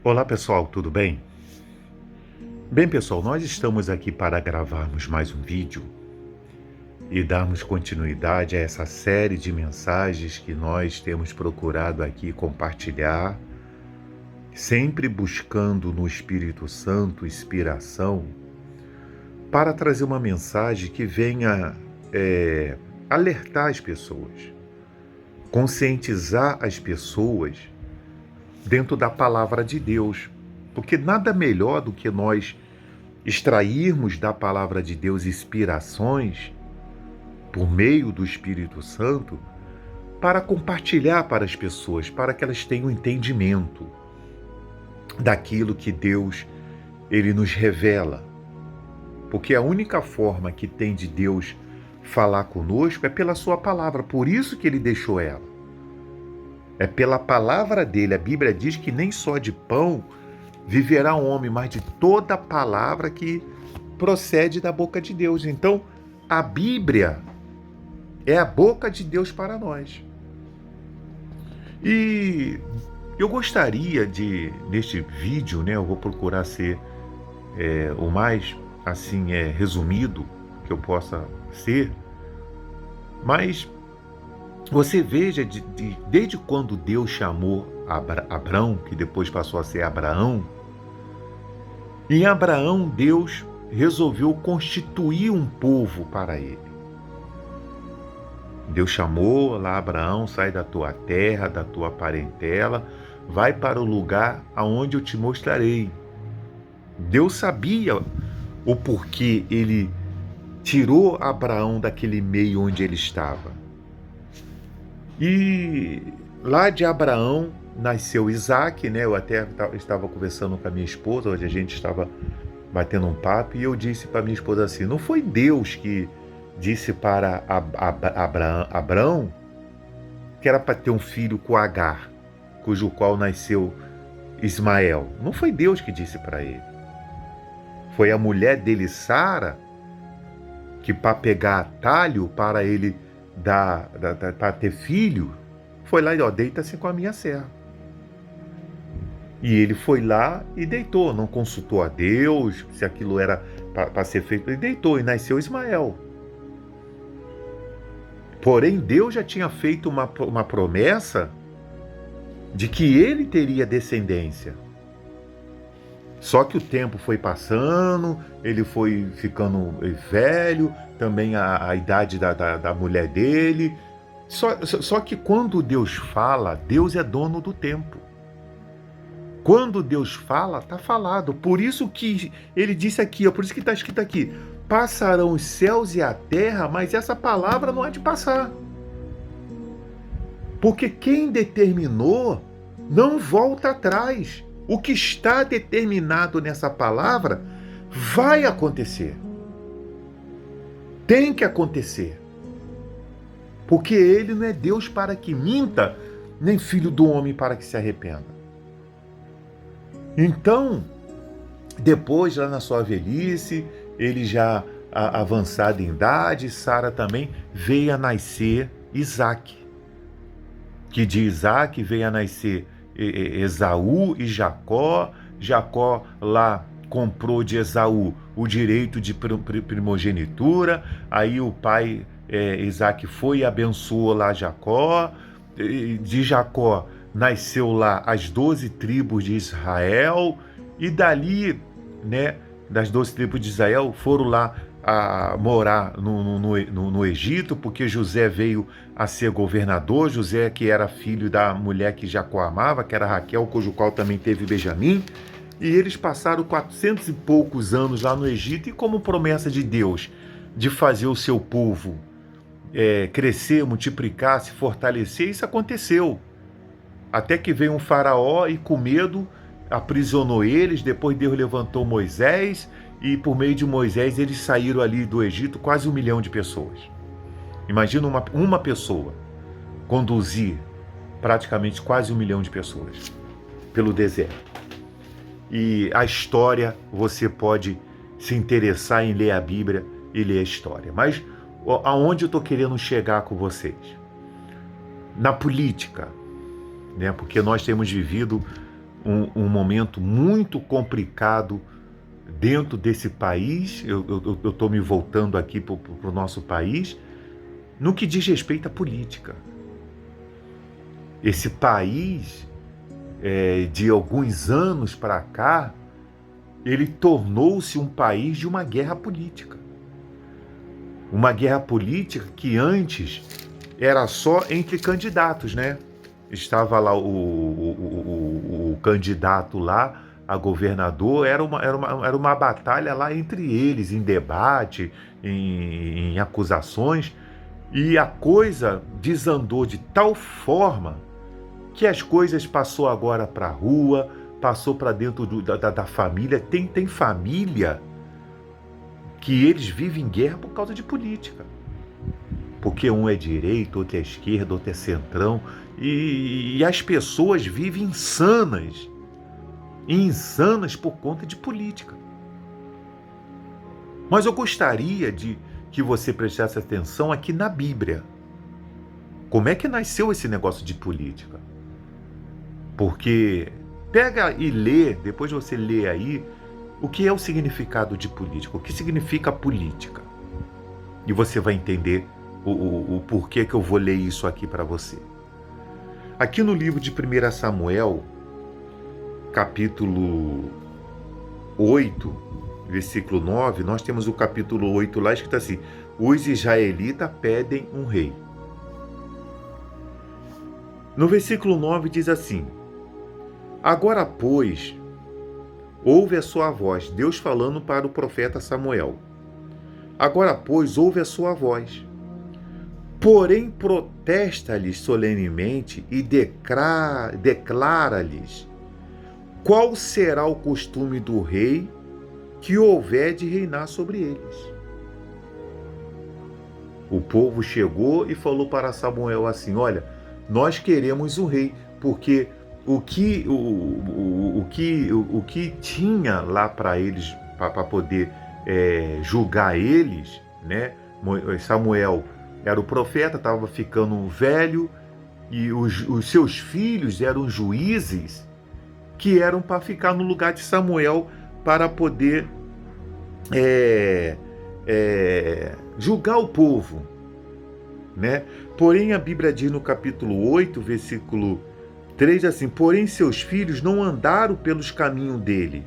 Olá pessoal, tudo bem? Bem pessoal, nós estamos aqui para gravarmos mais um vídeo e darmos continuidade a essa série de mensagens que nós temos procurado aqui compartilhar, sempre buscando no Espírito Santo inspiração para trazer uma mensagem que venha alertar as pessoas, conscientizar as pessoas dentro da palavra de Deus, porque nada melhor do que nós extrairmos da palavra de Deus inspirações por meio do Espírito Santo para compartilhar para as pessoas, para que elas tenham entendimento daquilo que Deus ele nos revela. Porque a única forma que tem de Deus falar conosco é pela sua palavra, por isso que ele deixou ela. É pela palavra dele. A Bíblia diz que nem só de pão viverá um homem, mas de toda palavra que procede da boca de Deus. Então, a Bíblia é a boca de Deus para nós. E eu gostaria de, neste vídeo, eu vou procurar ser o mais assim resumido que eu possa ser, mas você veja, desde quando Deus chamou Abrão, que depois passou a ser Abraão, em Abraão Deus resolveu constituir um povo para ele. Deus chamou lá Abraão, sai da tua terra, da tua parentela, vai para o lugar aonde eu te mostrarei. Deus sabia o porquê ele tirou Abraão daquele meio onde ele estava. E lá de Abraão nasceu Isaac, Eu até estava conversando com a minha esposa, onde a gente estava batendo um papo, e eu disse para minha esposa assim, não foi Deus que disse para Abraão que era para ter um filho com Agar, cujo qual nasceu Ismael. Não foi Deus que disse para ele. Foi a mulher dele, Sara, que para pegar atalho para ele para ter filho, foi lá e deita-se com a minha serva. E ele foi lá e deitou, não consultou a Deus se aquilo era para ser feito, ele deitou e nasceu Ismael. Porém, Deus já tinha feito uma promessa de que ele teria descendência. Só que o tempo foi passando, ele foi ficando velho, também a idade da mulher dele. Só que quando Deus fala, Deus é dono do tempo. Quando Deus fala, está falado. Por isso que ele disse aqui, por isso que está escrito aqui, passarão os céus e a terra, mas essa palavra não há de passar. Porque quem determinou não volta atrás. O que está determinado nessa palavra vai acontecer. Tem que acontecer. Porque ele não é Deus para que minta, nem filho do homem para que se arrependa. Então, depois, lá na sua velhice, ele já avançado em idade, Sara também, veio a nascer Isaac. Que de Isaac veio a nascer Esaú e Jacó. Jacó lá comprou de Esaú o direito de primogenitura. Aí o pai Isaac foi e abençoou lá Jacó. De Jacó nasceu lá as 12 tribos de Israel. E dali, das 12 tribos de Israel, foram lá a morar no Egito, porque José veio a ser governador. José, que era filho da mulher que Jacó amava, que era Raquel, cujo qual também teve Benjamim. E eles passaram 400 e poucos anos lá no Egito, e como promessa de Deus de fazer o seu povo crescer, multiplicar, se fortalecer, isso aconteceu. Até que veio um faraó e com medo aprisionou eles. Depois Deus levantou Moisés, e por meio de Moisés eles saíram ali do Egito, quase 1 milhão de pessoas. Imagina uma pessoa conduzir praticamente quase 1 milhão de pessoas pelo deserto. E a história, você pode se interessar em ler a Bíblia e ler a história. Mas aonde eu estou querendo chegar com vocês? Na política, porque nós temos vivido um momento muito complicado dentro desse país. Eu estou me voltando aqui para o nosso país, no que diz respeito à política. Esse país, de alguns anos para cá, ele tornou-se um país de uma guerra política. Uma guerra política que antes era só entre candidatos, né? Estava lá o candidato lá a governador, era uma batalha lá entre eles, em debate, em acusações, e a coisa desandou de tal forma que as coisas passou agora para a rua, passou para dentro da família. Tem família que eles vivem em guerra por causa de política. Porque um é direita, outro é esquerda, outro é centrão, e as pessoas vivem insanas por conta de política. Mas eu gostaria de que você prestasse atenção aqui na Bíblia. Como é que nasceu esse negócio de política? Porque pega e lê, depois você lê aí, o que é o significado de política, o que significa política. E você vai entender o porquê que eu vou ler isso aqui para você. Aqui no livro de 1 Samuel, capítulo 8, versículo 9, nós temos o capítulo 8 lá escrito assim: os israelitas pedem um rei. No versículo 9 diz assim: agora, pois, ouve a sua voz, Deus falando para o profeta Samuel. Agora, pois, ouve a sua voz. Porém, protesta-lhes solenemente e declara-lhes qual será o costume do rei que houver de reinar sobre eles. O povo chegou e falou para Samuel assim: olha, nós queremos um rei, porque o que tinha lá para eles, para poder julgar eles, né? Samuel era o profeta, estava ficando velho, e os seus filhos eram juízes que eram para ficar no lugar de Samuel para poder julgar o povo, né? Porém, a Bíblia diz no capítulo 8, versículo 3, assim: porém seus filhos não andaram pelos caminhos dele,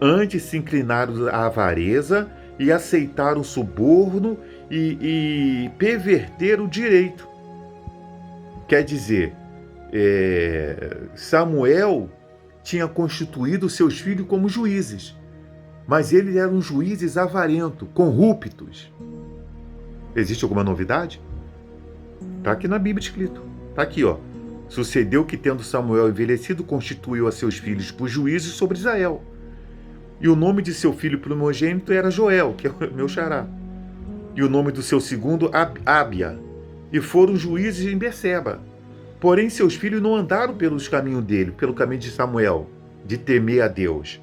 antes se inclinaram à avareza e aceitaram o suborno e perverteram o direito. Quer dizer, Samuel tinha constituído seus filhos como juízes, mas eles eram juízes avarentos, corruptos. Existe alguma novidade? Está aqui na Bíblia escrito. Está aqui, ó. Sucedeu que, tendo Samuel envelhecido, constituiu a seus filhos por juízes sobre Israel. E o nome de seu filho primogênito era Joel, que é o meu xará. E o nome do seu segundo, Abia. E foram juízes em Beceba. Porém, seus filhos não andaram pelos caminhos dele, pelo caminho de Samuel, de temer a Deus.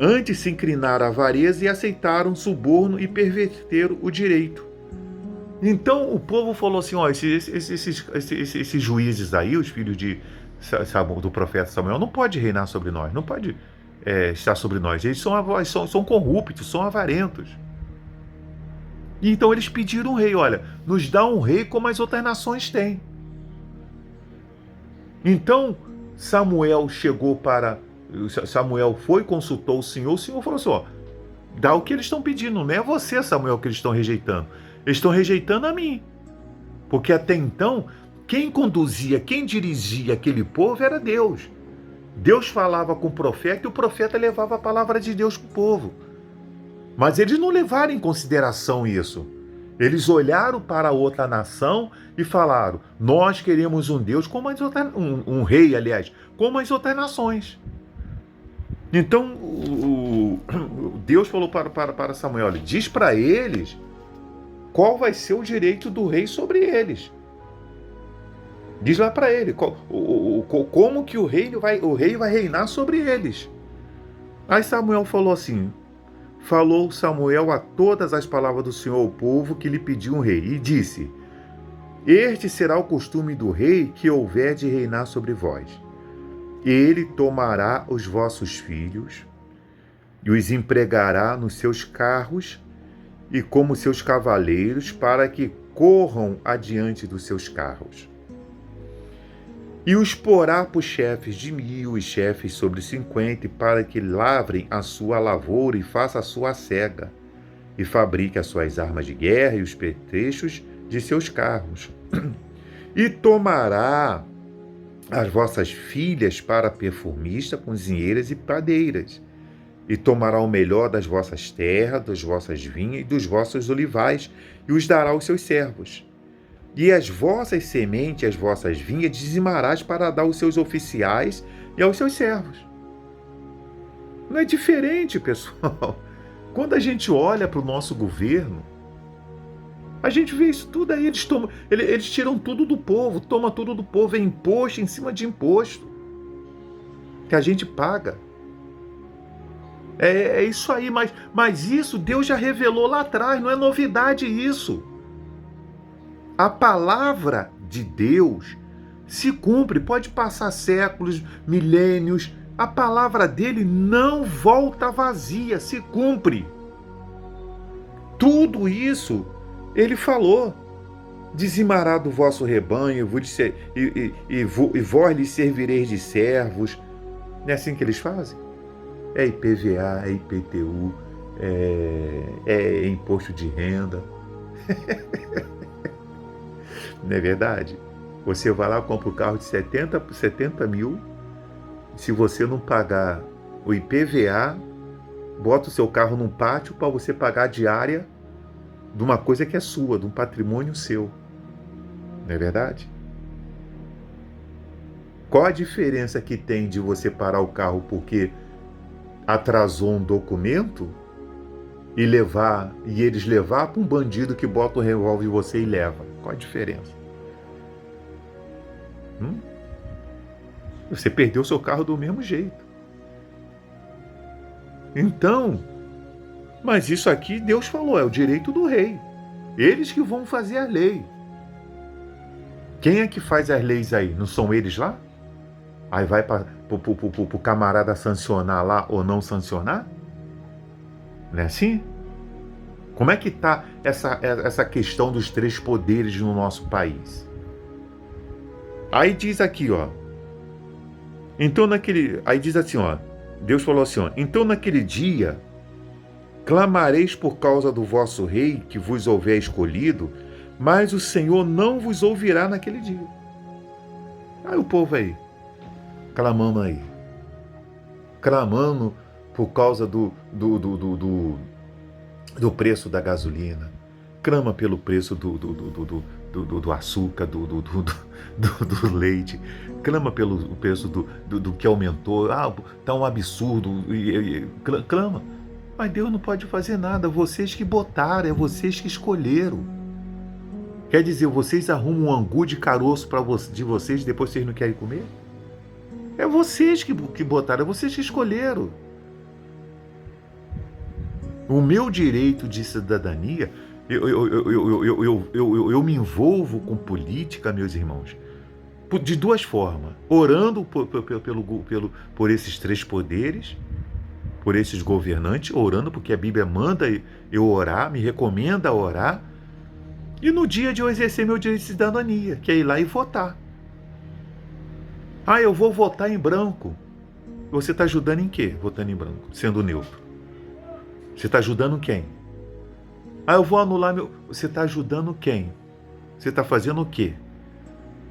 Antes se inclinaram à avareza e aceitaram suborno e perverteram o direito. Então o povo falou assim: ó, esses juízes aí, os filhos do profeta Samuel, não pode reinar sobre nós, não pode estar sobre nós. Eles são corruptos, são avarentos. E então eles pediram um rei: olha, nos dá um rei como as outras nações têm. Então Samuel foi, consultou o Senhor falou assim: ó, dá o que eles estão pedindo, não é você, Samuel, que eles estão rejeitando. Eles estão rejeitando a mim. Porque até então, quem conduzia, quem dirigia aquele povo era Deus. Deus falava com o profeta e o profeta levava a palavra de Deus para o povo. Mas eles não levaram em consideração isso. Eles olharam para outra nação e falaram: nós queremos um Deus como as outras, um rei, aliás, como as outras nações. Então, Deus falou para Samuel: olha, diz para eles qual vai ser o direito do rei sobre eles. Diz lá para ele como que o rei vai reinar sobre eles. Aí Samuel falou assim: falou Samuel a todas as palavras do Senhor ao povo que lhe pediu um rei, e disse: este será o costume do rei que houver de reinar sobre vós. Ele tomará os vossos filhos e os empregará nos seus carros e como seus cavaleiros, para que corram adiante dos seus carros. E os porá por chefes de 1000 e chefes sobre 50, para que lavrem a sua lavoura e faça a sua cega, e fabrique as suas armas de guerra e os pertrechos de seus carros. E tomará as vossas filhas para perfumistas, cozinheiras e padeiras, e tomará o melhor das vossas terras, das vossas vinhas e dos vossos olivais, e os dará aos seus servos. E as vossas sementes, as vossas vinhas, dizimarás para dar aos seus oficiais e aos seus servos. Não é diferente, pessoal. Quando a gente olha para o nosso governo, a gente vê isso tudo aí. Eles tiram tudo do povo, tomam tudo do povo, é imposto em cima de imposto que a gente paga. É isso aí, mas isso Deus já revelou lá atrás, não é novidade isso. A palavra de Deus se cumpre, pode passar séculos, milênios, a palavra dele não volta vazia, se cumpre. Tudo isso ele falou. Dizimará do vosso rebanho, e vós lhe servireis de servos. Não é assim que eles fazem? É IPVA, é IPTU, é imposto de renda. Não é verdade? Você vai lá, compra um carro de 70 mil, se você não pagar o IPVA, bota o seu carro num pátio para você pagar a diária de uma coisa que é sua, de um patrimônio seu. Não é verdade? Qual a diferença que tem de você parar o carro porque atrasou um documento e eles levar para um bandido que bota o revólver em você e leva? Qual a diferença? Você perdeu seu carro do mesmo jeito. Então, mas isso aqui Deus falou, é o direito do rei. Eles que vão fazer a lei. Quem é que faz as leis aí? Não são eles lá? Aí vai para o camarada sancionar lá ou não sancionar? Não é assim? Como é que está essa questão dos 3 poderes no nosso país? Aí diz aqui, ó. Então aí diz assim, ó. Deus falou assim, ó. Então naquele dia clamareis por causa do vosso rei que vos houver escolhido, mas o Senhor não vos ouvirá naquele dia. Aí o povo aí, clamando por causa do preço da gasolina, clama pelo preço do açúcar, do leite, clama pelo preço do que aumentou, tá um absurdo, clama. Mas Deus não pode fazer nada, vocês que botaram, é vocês que escolheram. Quer dizer, vocês arrumam um angu de caroço de vocês e depois vocês não querem comer? É vocês que botaram, é vocês que escolheram. O meu direito de cidadania, eu me envolvo com política, meus irmãos, de 2 formas. Orando por esses 3 poderes, por esses governantes, orando porque a Bíblia manda eu orar, me recomenda orar, e no dia de eu exercer meu direito de cidadania, que é ir lá e votar. Eu vou votar em branco. Você está ajudando em quê, votando em branco, sendo neutro? Você está ajudando quem? Eu vou anular meu... Você está ajudando quem? Você está fazendo o quê?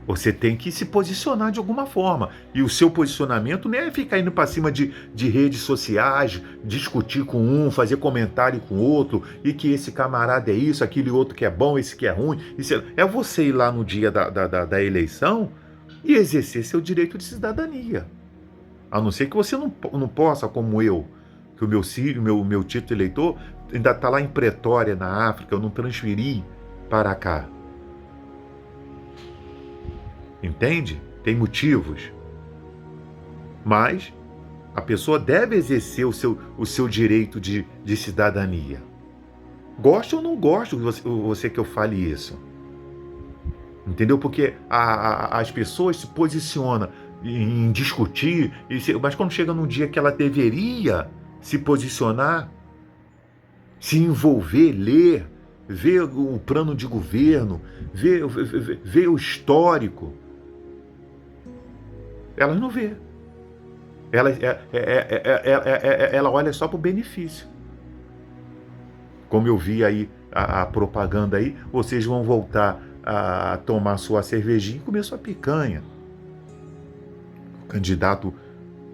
Você tem que se posicionar de alguma forma. E o seu posicionamento não é ficar indo para cima de redes sociais, discutir com um, fazer comentário com outro, e que esse camarada é isso, aquele outro que é bom, esse que é ruim. É você ir lá no dia da eleição e exercer seu direito de cidadania. A não ser que você não possa, como eu, que o meu título de eleitor ainda está lá em Pretória, na África, eu não transferi para cá. Entende? Tem motivos. Mas a pessoa deve exercer o seu direito de cidadania. Gosta ou não gosta você que eu fale isso? Entendeu? Porque as pessoas se posicionam em discutir, mas quando chega num dia que ela deveria se posicionar, se envolver, ler, ver o plano de governo, ver o histórico, ela não vê. Ela olha só para o benefício. Como eu vi aí a propaganda aí, vocês vão voltar a tomar sua cervejinha e comer sua picanha. O candidato,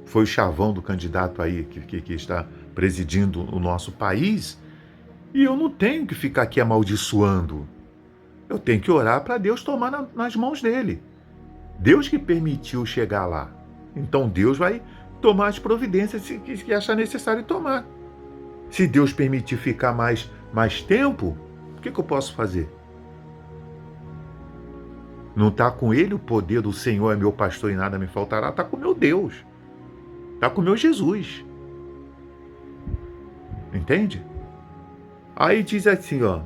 foi o chavão do candidato aí que está presidindo o nosso país, e eu não tenho que ficar aqui amaldiçoando. Eu tenho que orar para Deus tomar nas mãos dele. Deus que permitiu chegar lá. Então Deus vai tomar as providências que achar necessário tomar. Se Deus permitir ficar mais tempo, o que eu posso fazer? Não está com ele o poder do Senhor é meu pastor e nada me faltará, está com meu Deus. Está com meu Jesus. Entende? Aí diz assim, ó,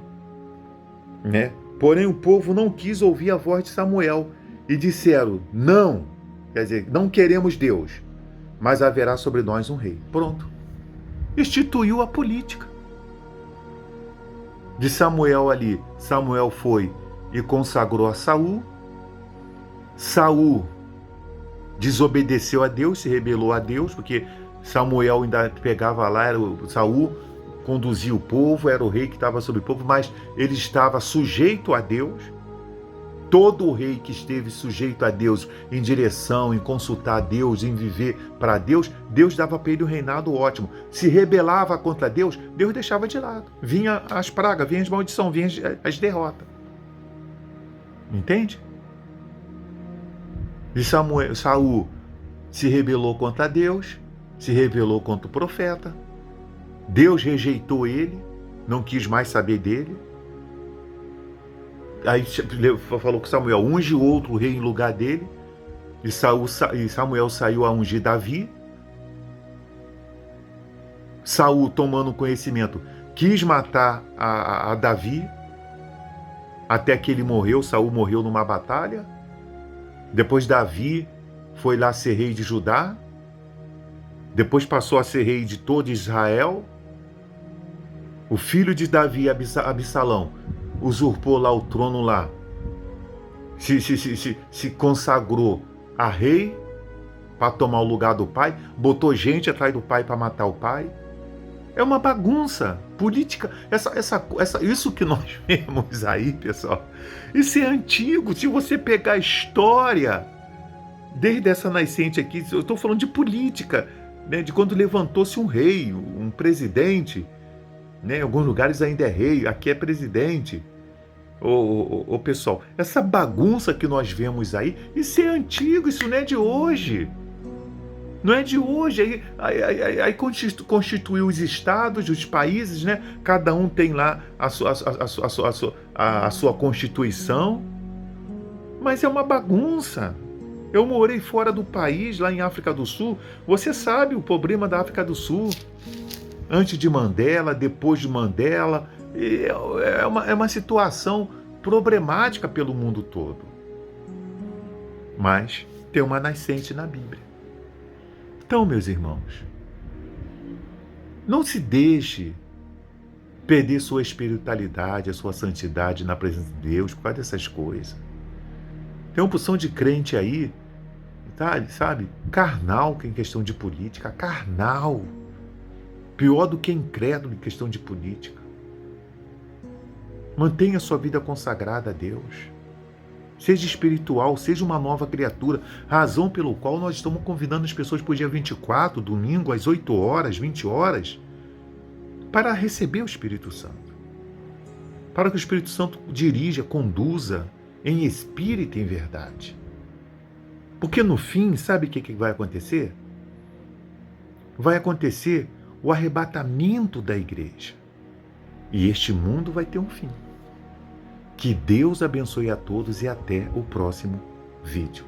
né? Porém o povo não quis ouvir a voz de Samuel e disseram, não, quer dizer, não queremos Deus, mas haverá sobre nós um rei. Pronto. Instituiu a política. De Samuel ali, Samuel foi e consagrou a Saul. Saul desobedeceu a Deus, se rebelou a Deus, porque Samuel ainda pegava lá, Saul conduzia o povo, era o rei que estava sobre o povo, mas ele estava sujeito a Deus. Todo rei que esteve sujeito a Deus, em direção, em consultar a Deus, em viver para Deus, Deus dava para ele um reinado ótimo. Se rebelava contra Deus, Deus deixava de lado. Vinha as pragas, vinha as maldições, vinha as derrotas. Entende? E Saul se rebelou contra Deus, se rebelou contra o profeta. Deus rejeitou ele, não quis mais saber dele. Aí falou com Samuel, unge outro rei em lugar dele. E Samuel saiu a ungir Davi. Saul, tomando conhecimento, quis matar a Davi. Até que ele morreu. Saul morreu numa batalha. Depois Davi foi lá ser rei de Judá. Depois passou a ser rei de todo Israel. O filho de Davi, Absalão, usurpou lá o trono lá, se consagrou a rei para tomar o lugar do pai, botou gente atrás do pai para matar o pai. É uma bagunça política. Isso que nós vemos aí, pessoal, isso é antigo. Se você pegar a história, desde essa nascente aqui, eu estou falando de política, né, de quando levantou-se um rei, um presidente, né, em alguns lugares ainda é rei, aqui é presidente. Ô, pessoal, essa bagunça que nós vemos aí, isso é antigo, isso não é de hoje. Não é de hoje. Aí constituiu os estados, os países, né? Cada um tem lá a sua constituição. Mas é uma bagunça. Eu morei fora do país, lá em África do Sul. Você sabe o problema da África do Sul. Antes de Mandela, depois de Mandela. É uma situação problemática pelo mundo todo. Mas tem uma nascente na Bíblia. Então, meus irmãos, não se deixe perder sua espiritualidade, a sua santidade na presença de Deus por causa dessas coisas. Tem uma porção de crente aí, sabe? Carnal em questão de política, carnal. Pior do que incrédulo em questão de política. Mantenha sua vida consagrada a Deus. Seja espiritual, seja uma nova criatura. Razão pelo qual nós estamos convidando as pessoas para o dia 24, domingo, às 8 horas, 20 horas, para receber o Espírito Santo. Para que o Espírito Santo dirija, conduza em espírito e em verdade. Porque no fim, sabe o que vai acontecer? Vai acontecer o arrebatamento da igreja. E este mundo vai ter um fim. Que Deus abençoe a todos e até o próximo vídeo.